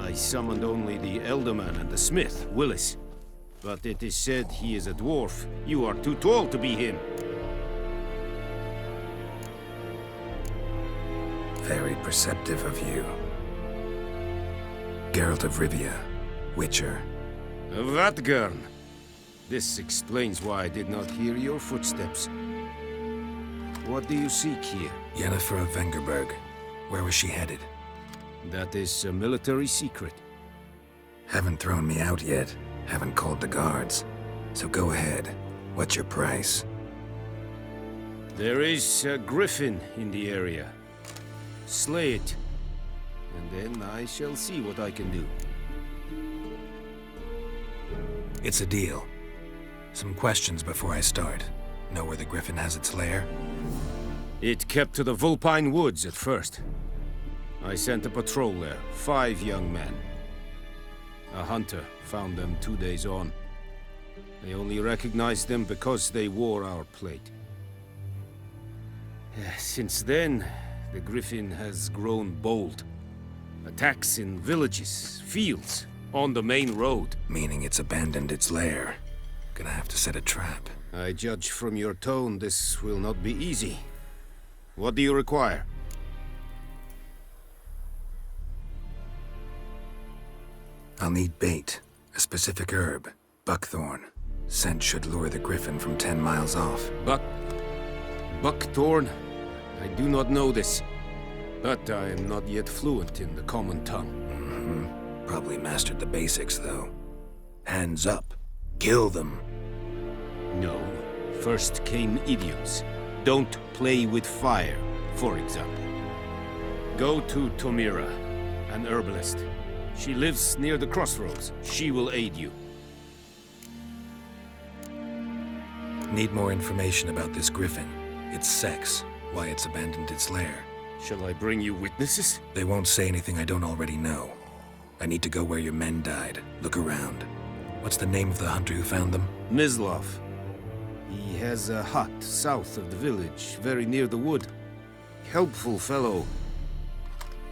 I summoned only the Elderman and the smith, Willis. But it is said he is a dwarf. You are too tall to be him. Very perceptive of you. Geralt of Rivia, Witcher. Vatgern. This explains why I did not hear your footsteps. What do you seek here? Yennefer of Vengerberg. Where was she headed? That is a military secret. Haven't thrown me out yet. Haven't called the guards. So go ahead. What's your price? There is a griffin in the area. Slay it, and then I shall see what I can do. It's a deal. Some questions before I start. Know where the griffin has its lair? It kept to the Vulpine Woods at first. I sent a patrol there, 5 young men. A hunter found them 2 days on. They only recognized them because they wore our plate. Since then, the griffin has grown bold. Attacks in villages, fields, on the main road. Meaning it's abandoned its lair. Gonna have to set a trap. I judge from your tone this will not be easy. What do you require? I'll need bait. A specific herb. Buckthorn. Scent should lure the griffin from 10 miles off. Buckthorn? I do not know this. But I am not yet fluent in the common tongue. Probably mastered the basics, though. Hands up. Kill them. No. First came idioms. Don't play with fire, for example. Go to Tomira, an herbalist. She lives near the crossroads. She will aid you. Need more information about this griffin. Its sex. Why it's abandoned its lair. Shall I bring you witnesses? They won't say anything I don't already know. I need to go where your men died. Look around. What's the name of the hunter who found them? Mislav. He has a hut south of the village, very near the wood. Helpful fellow.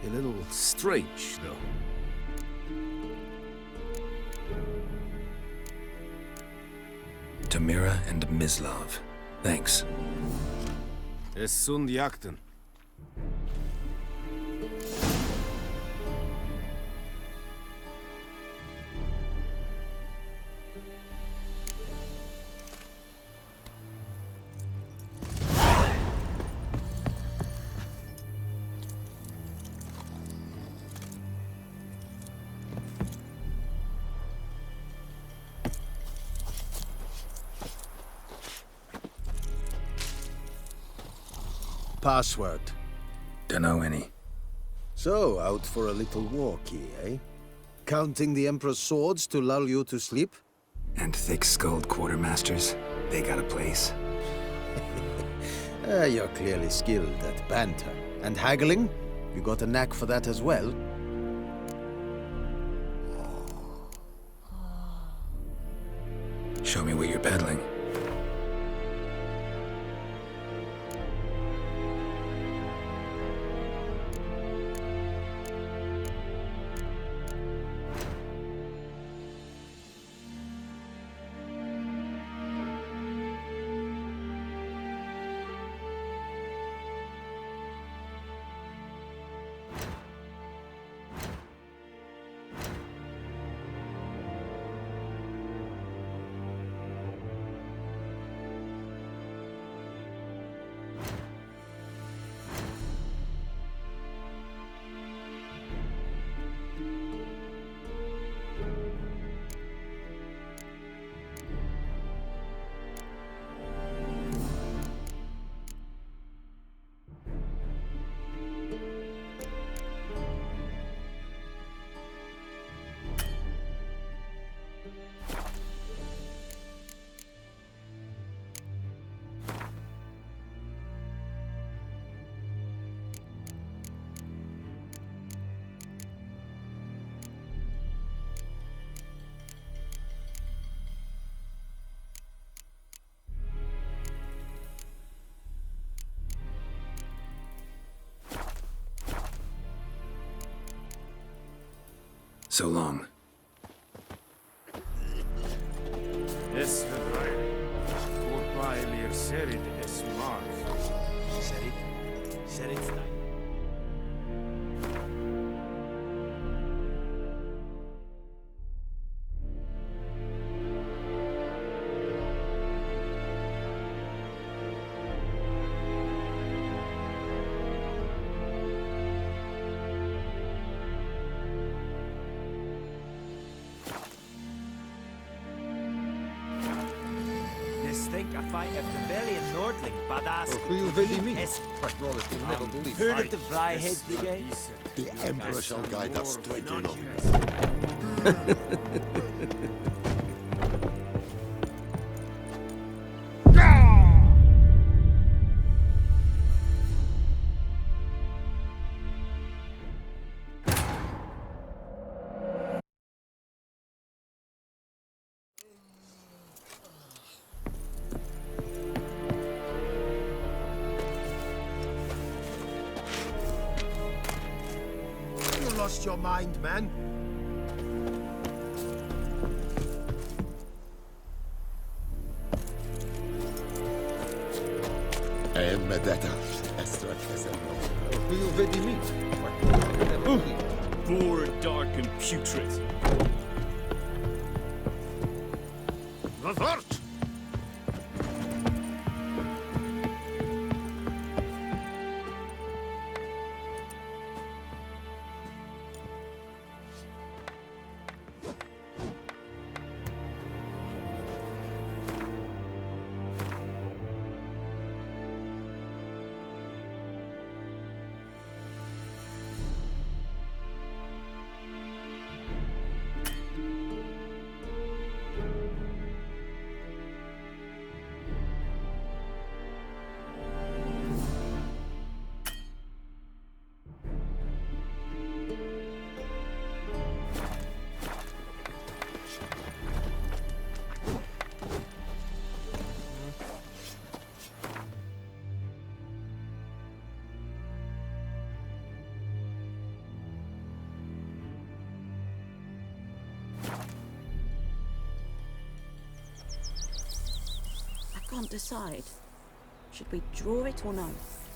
A little strange, though. Tomira and Mislav. Thanks. Es sunt jakten. Password. Dunno any. So, out for a little walkie, eh? Counting the Emperor's swords to lull you to sleep? And thick-skulled quartermasters. They got a place. You're clearly skilled at banter. And haggling? You got a knack for that as well? Show me what you're peddling. So long. Think I fight a Trevelyan Nordling, badass. Goeie weet hij niet. Es- Well, if you never believe. Heard of the Vryheid Brigade? The Emperor shall guide us straight in. You lost your mind, man. Medetta, Estra Casemiro. Goeie weet hij niet. You never believe. Bored, dark, and putrid. Revert! I can't decide. Should we draw it or no?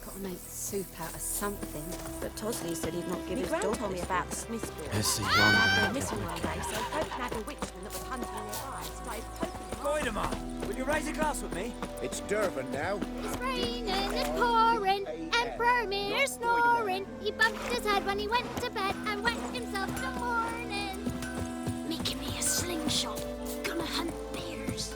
Gotta make soup out of something. But Tosley said he'd not give My his gran dog told me this. about the Smithsville. It's a I'd been missing one day, so Pope had a witchman that was hunting nearby. Started poking him. Goideman, will you raise a glass with me? It's Durban now. It's raining, it's pouring, and Bermir's snoring. He bumped his head when he went to bed and wet himself in the morning. Making me a slingshot, gonna hunt bears.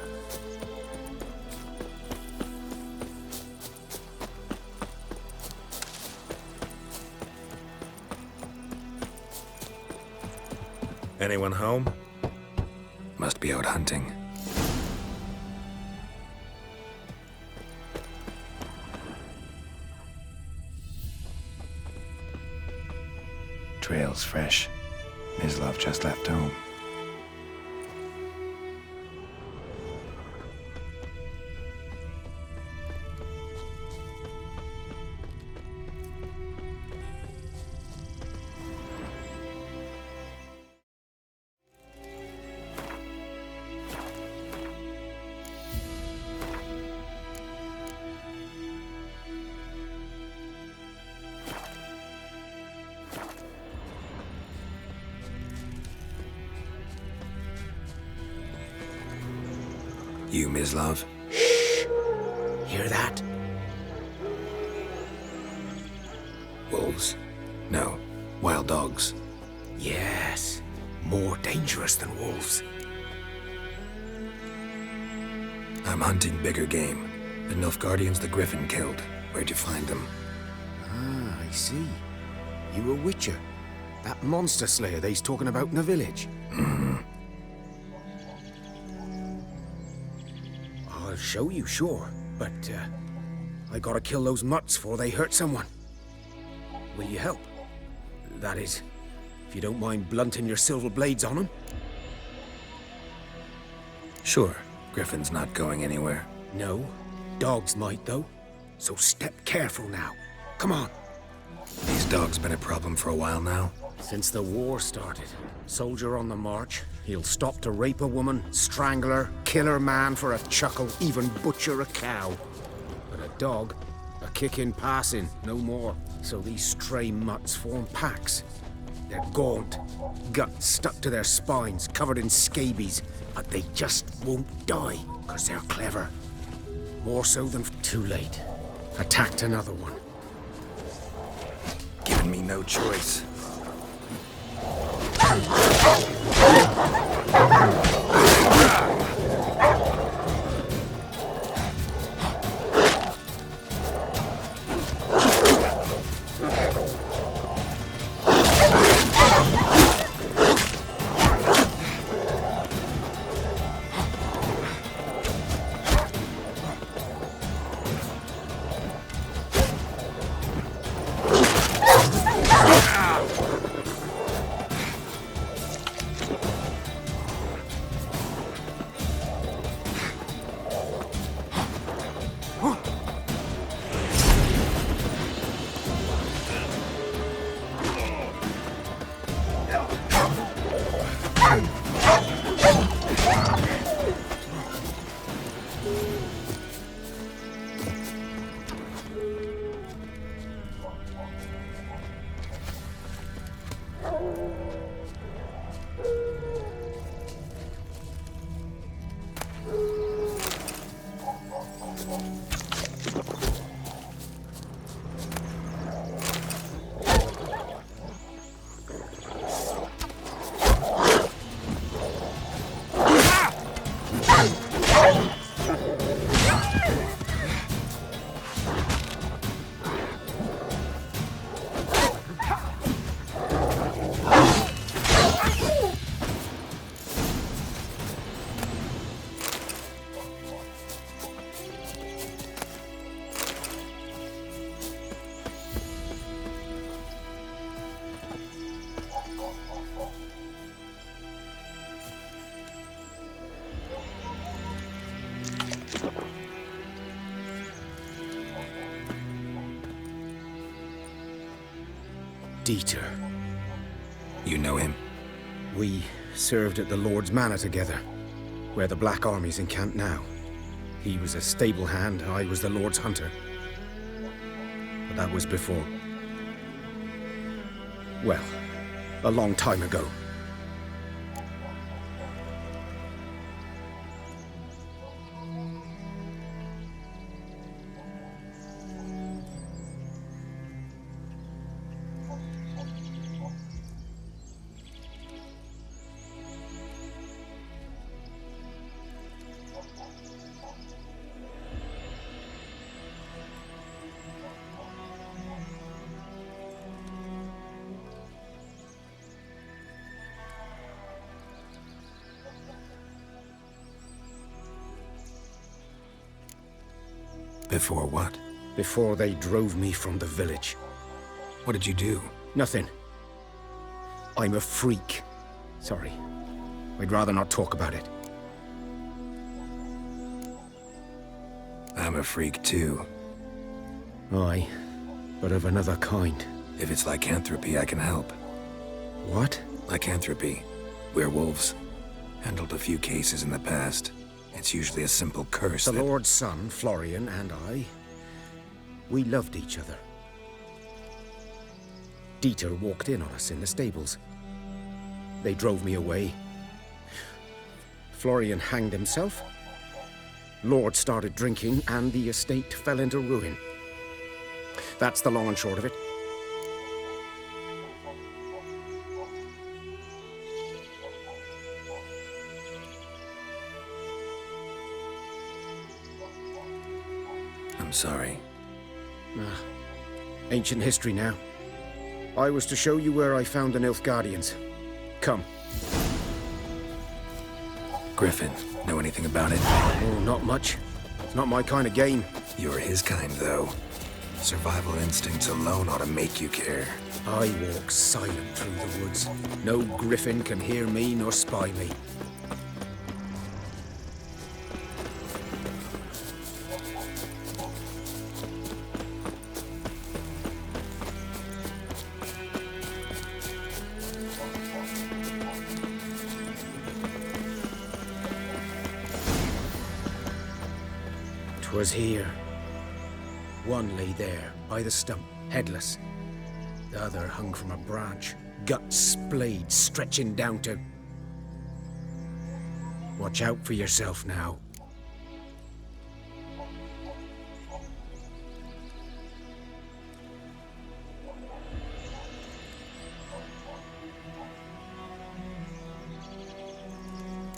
Anyone home? Must be out hunting. Trail's fresh. Mislav just left home. You, Mislav? Hear that? Wolves? No. Wild dogs. Yes. More dangerous than wolves. I'm hunting bigger game. The Nilfgaardians the Griffin killed. Where'd you find them? Ah, I see. You a witcher. That monster slayer they's talking about in the village. I'll show you, sure. But, I gotta kill those mutts before they hurt someone. Will you help? That is, if you don't mind blunting your silver blades on them. Sure. Griffin's not going anywhere. No. Dogs might, though. So step careful now. Come on. These dogs been a problem for a while now. Since the war started. Soldier on the march. He'll stop to rape a woman, strangle her, kill her man for a chuckle, even butcher a cow. But a dog, a kick in passing, no more. So these stray mutts form packs. They're gaunt, guts stuck to their spines, covered in scabies, but they just won't die, because they're clever. More so than too late. Attacked another one. Giving me no choice. Dieter. You know him? We served at the Lord's Manor together, where the Black Army's encamped now. He was a stable hand, I was the Lord's hunter. But that was before. Well, a long time ago. Before what? Before they drove me from the village. What did you do? Nothing. I'm a freak. Sorry. I'd rather not talk about it. I'm a freak too. Aye, but of another kind. If it's lycanthropy, I can help. What? Lycanthropy. Werewolves. Handled a few cases in the past. It's usually a simple curse The that... Lord's son, Florian, and I, we loved each other. Dieter walked in on us in the stables. They drove me away. Florian hanged himself. Lord started drinking, and the estate fell into ruin. That's the long and short of it. I'm sorry. Ancient history now. I was to show you where I found the Nilfgaardians. Come. Griffin, know anything about it? Oh, not much. It's not my kind of game. You're his kind, though. Survival instincts alone ought to make you care. I walk silent through the woods. No griffin can hear me nor spy me. 'Twas here. One lay there, by the stump, headless. The other hung from a branch, guts splayed, stretching down to... Watch out for yourself now.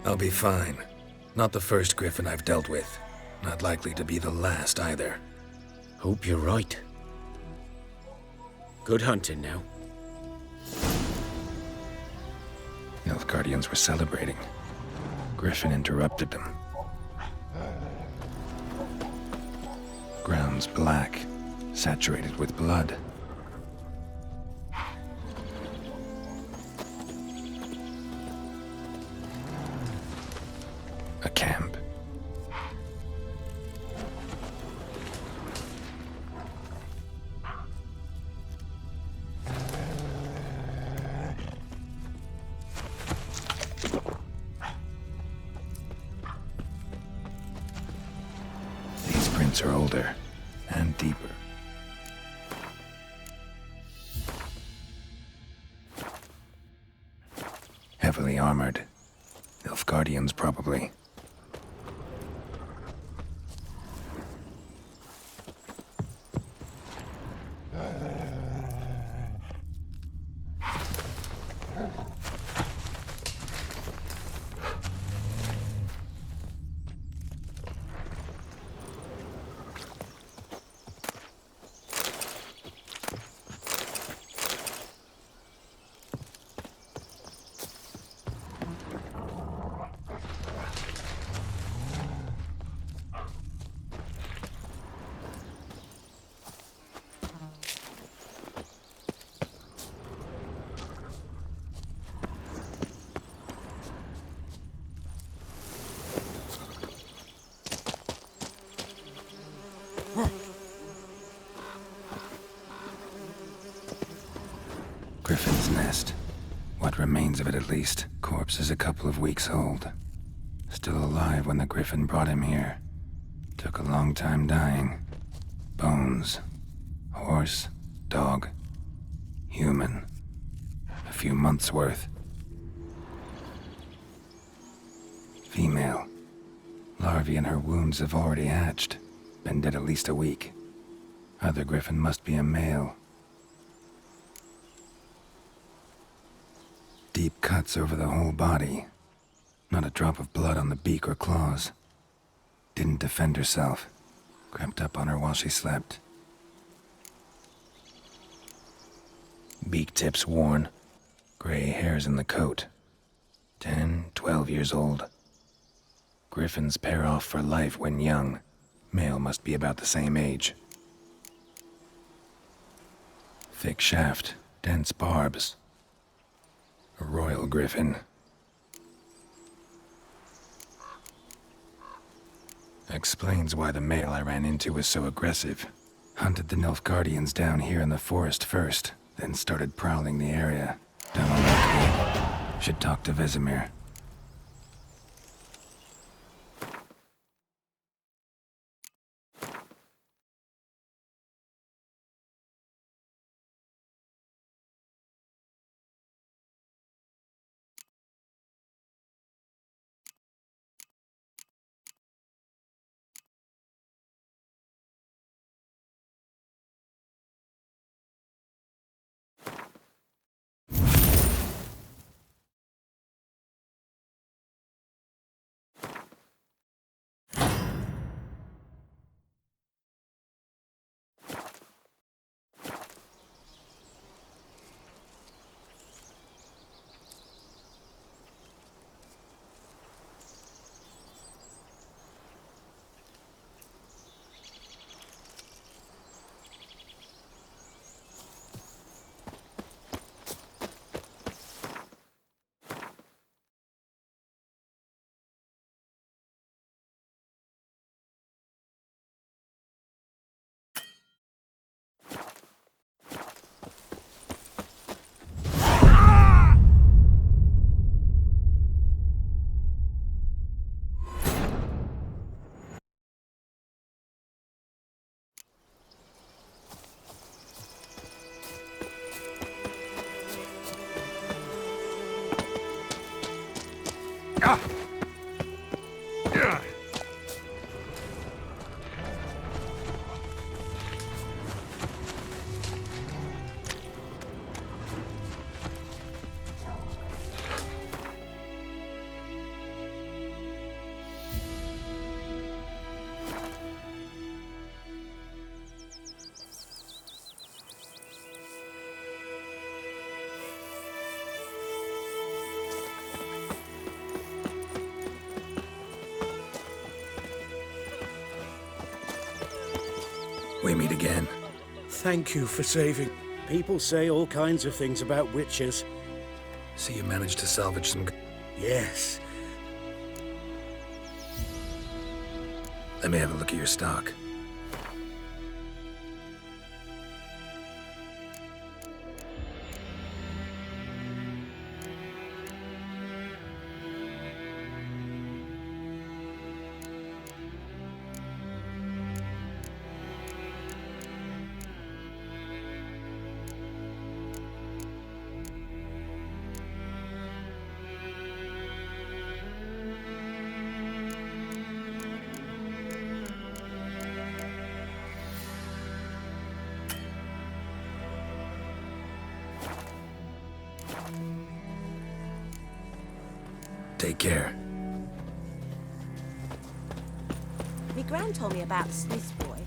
I'll be fine. Not the first griffin I've dealt with. Not likely to be the last either. Hope you're right. Good hunting now. Nilfgaardians were celebrating. Griffin interrupted them. Ground's black, saturated with blood. A camp. These prints are older and deeper. Heavily armored. Nilfgaardians, probably. Griffin's nest. What remains of it, at least. Corpse is a couple of weeks old. Still alive when the Griffin brought him here. Took a long time dying. Bones. Horse. Dog. Human. A few months' worth. Female. Larvae in her wounds have already hatched. Been dead at least a week. Other Griffin must be a male. Deep cuts over the whole body. Not a drop of blood on the beak or claws. Didn't defend herself. Crept up on her while she slept. Beak tips worn. Gray hairs in the coat. 10, 12 years old. Griffins pair off for life when young. Male must be about the same age. Thick shaft, dense barbs. A royal griffin. Explains why the male I ran into was so aggressive. Hunted the Nilfgaardians down here in the forest first, then started prowling the area. Done okay. Should talk to Vesemir. We meet again. Thank you for saving. People say all kinds of things about witches. So you managed to salvage some... Yes. Let me have a look at your stock. Take care. Me gran told me about the Smith's boy.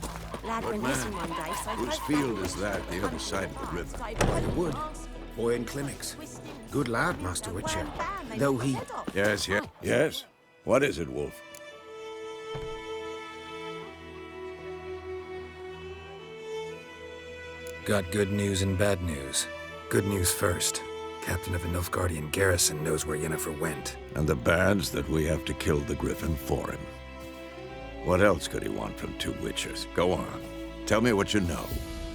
Lad went missing one day, so... Whose field is that, the other side of the river? The wood. Boy in Climmix. Good lad, Master Witcher. Though he... Yes, yes. Yes? What is it, Wolf? Got good news and bad news. Good news first. Captain of the Nilfgaardian garrison knows where Yennefer went. And the bad's that we have to kill the Griffin for him. What else could he want from two witches? Go on. Tell me what you know.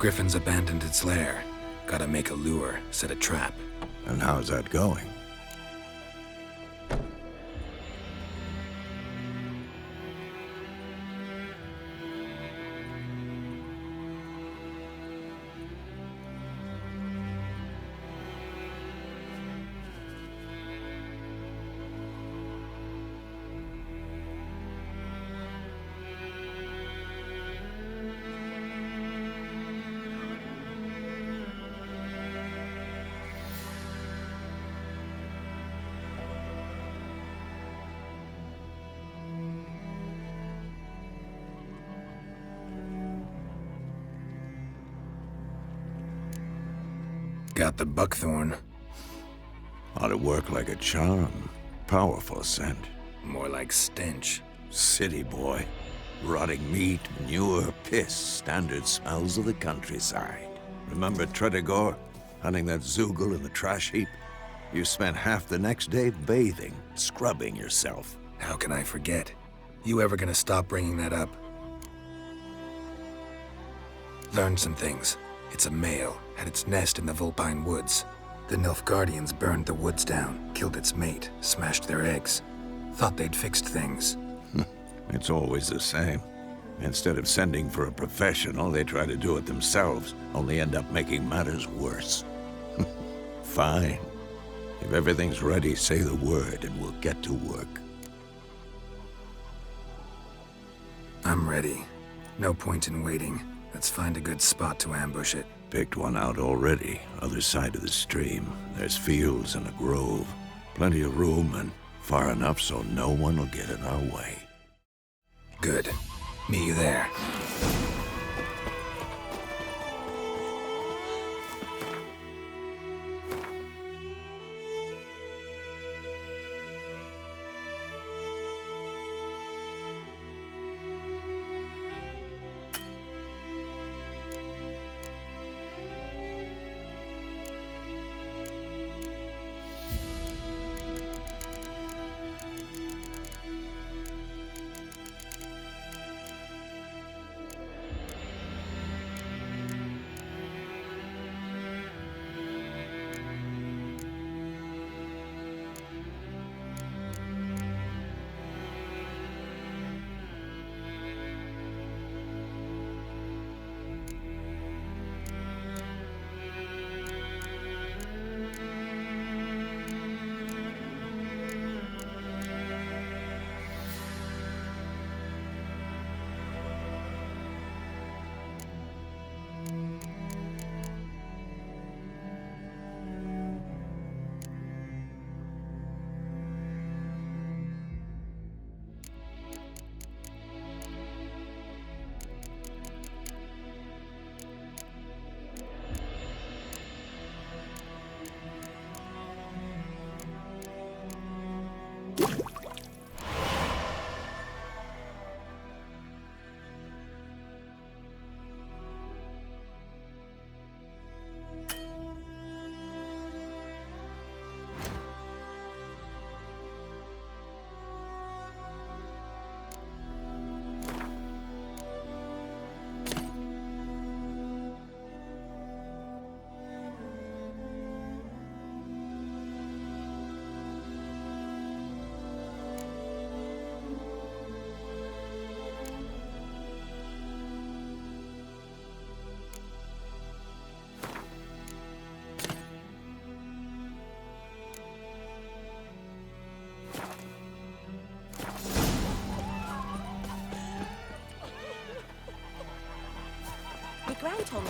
Griffin's abandoned its lair. Gotta make a lure, set a trap. And how's that going? Got the buckthorn. Ought to work like a charm. Powerful scent. More like stench. City boy. Rotting meat, manure, piss. Standard smells of the countryside. Remember Tredegor? Hunting that Zoogle in the trash heap? You spent half the next day bathing, scrubbing yourself. How can I forget? You ever gonna stop bringing that up? Learned some things. It's a male, had its nest in the Vulpine Woods. The Nilfgaardians burned the woods down, killed its mate, smashed their eggs. Thought they'd fixed things. It's always the same. Instead of sending for a professional, they try to do it themselves, only end up making matters worse. Fine. If everything's ready, say the word and we'll get to work. I'm ready. No point in waiting. Let's find a good spot to ambush it. Picked one out already, other side of the stream. There's fields and a grove. Plenty of room and far enough so no one will get in our way. Good. Meet you there.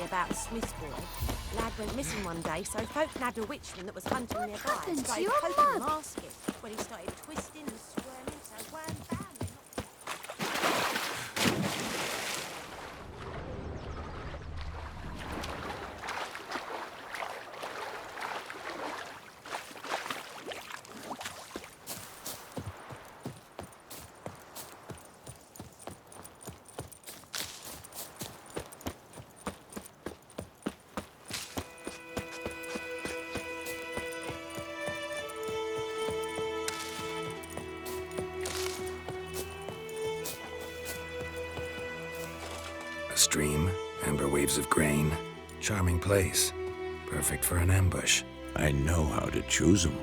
about a Smith's boy. Lad went missing one day, so folk nabbed a witchman that was hunting nearby. happened to Started your poking mug? the basket when he started twisting and squirming, so wham bam. A stream, amber waves of grain. Charming place. Perfect for an ambush. I know how to choose them.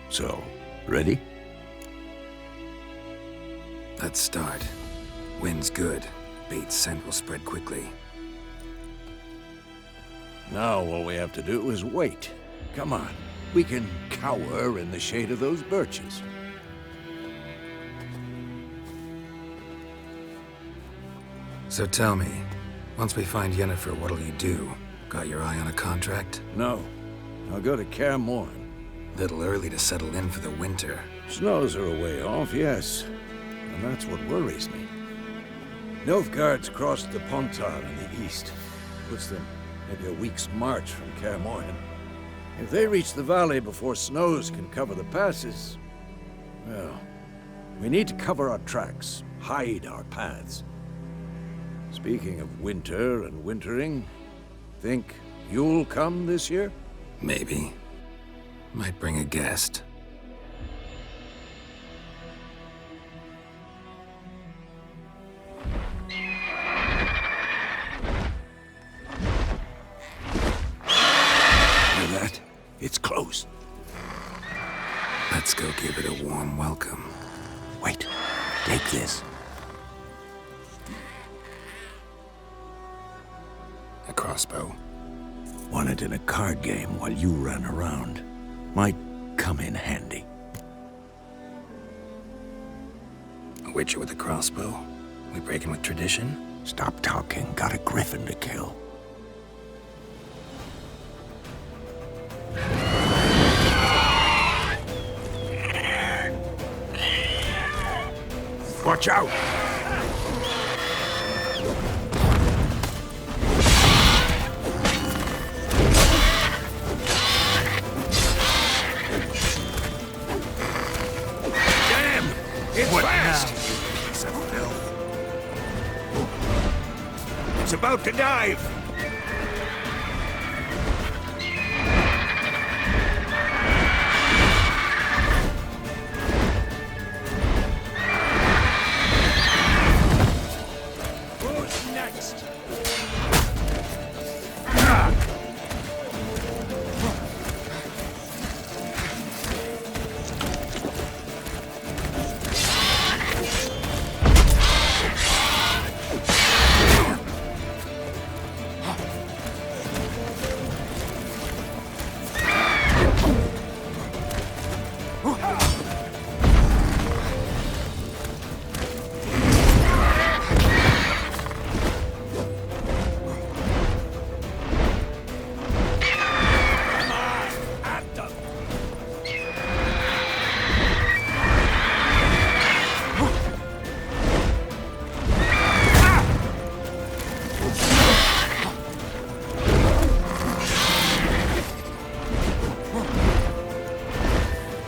So, ready? Let's start. Wind's good. Bait's scent will spread quickly. Now all we have to do is wait. Come on. We can cower in the shade of those birches. So tell me, once we find Yennefer, what'll you do? Got your eye on a contract? No. I'll go to Kaer Morhen. Little early to settle in for the winter. Snows are a way off, yes. And that's what worries me. Nilfgaard's crossed the Pontar in the east. Puts them maybe a week's march from Kaer Morhen. If they reach the valley before snows can cover the passes, well, we need to cover our tracks, hide our paths. Speaking of winter and wintering, think you'll come this year? Maybe. Might bring a guest. Hear that? It's close. Let's go give it a warm welcome. Wait, take this. A crossbow. Won it in a card game while you ran around. Might come in handy. A witcher with a crossbow. We breaking with tradition? Stop talking. Got a griffin to kill. Watch out! Damn! It's fast! Piece of filth. It's about to dive! Who's next?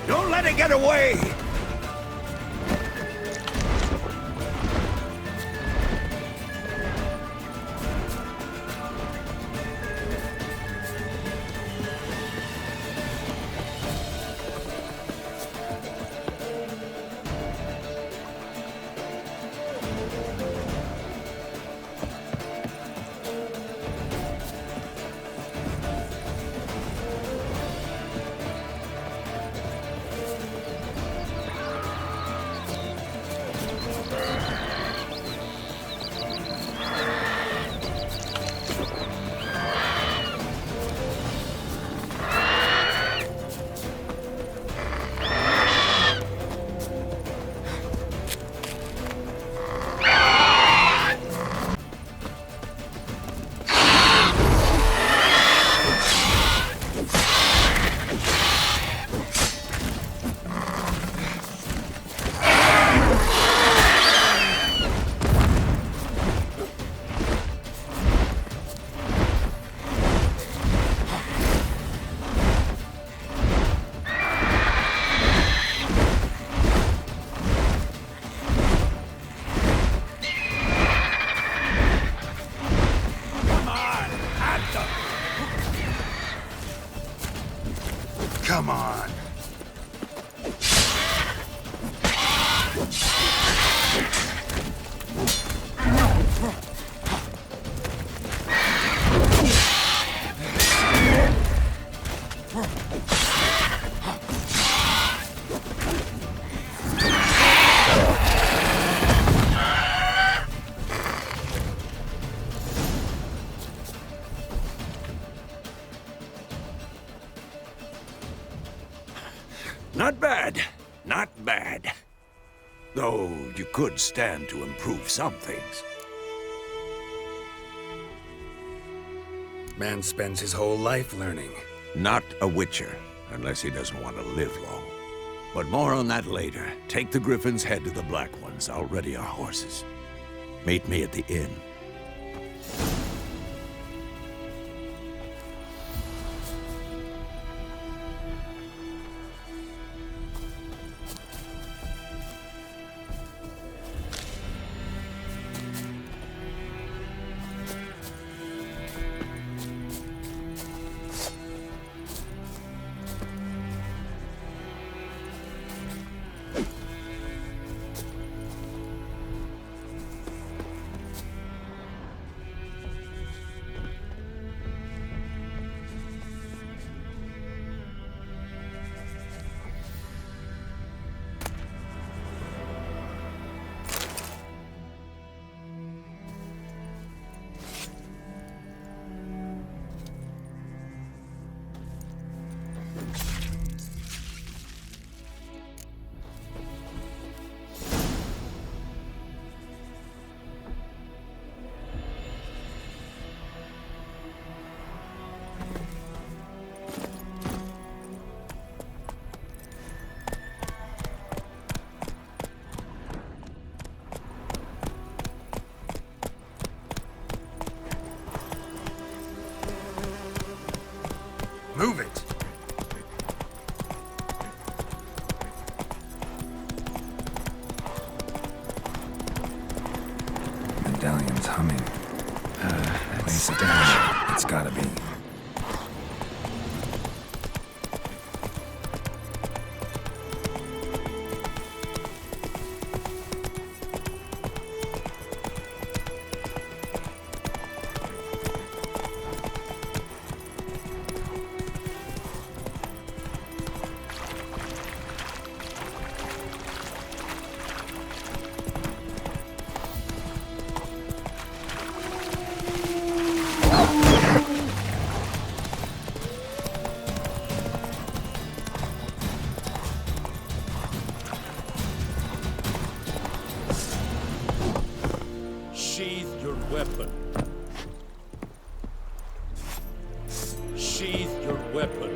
Don't let it get away! Not bad. Not bad. Though you could stand to improve some things. Man spends his whole life learning. Not a witcher, unless he doesn't want to live long. But more on that later. Take the Griffin's head to the Black Ones. I'll ready our horses. Meet me at the inn. Move it! Medallion's humming. Place it down. It's gotta be. Sheathe your weapon. Sheathe your weapon.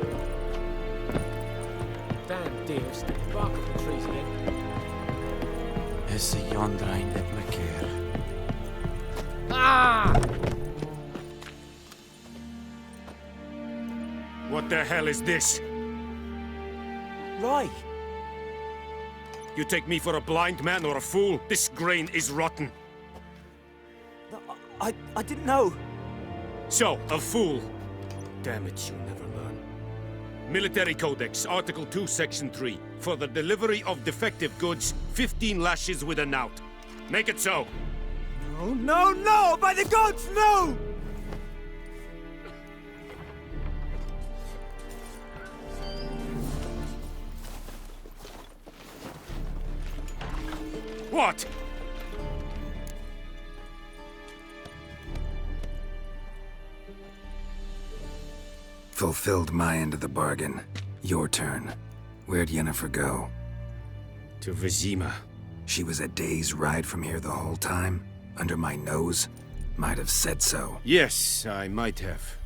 Damn deer, stick the bark of the trees again. Is the Yondrain at Macair? Ah! What the hell is this? Right. You take me for a blind man or a fool? This grain is rotten. I didn't know. So, a fool. Damn it, you'll never learn. Military Codex, Article 2, Section 3. For the delivery of defective goods, 15 lashes with a knout. Make it so. No, no, no! By the gods, no! What? Fulfilled my end of the bargain. Your turn. Where'd Yennefer go? To Vizima. She was a day's ride from here the whole time? Under my nose? Might have said so. Yes, I might have.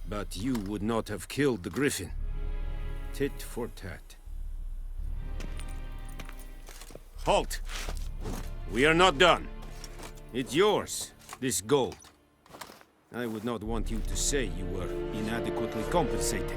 But you would not have killed the Griffin. Tit for tat. Halt! We are not done. It's yours, this gold. I would not want you to say you were inadequately compensated.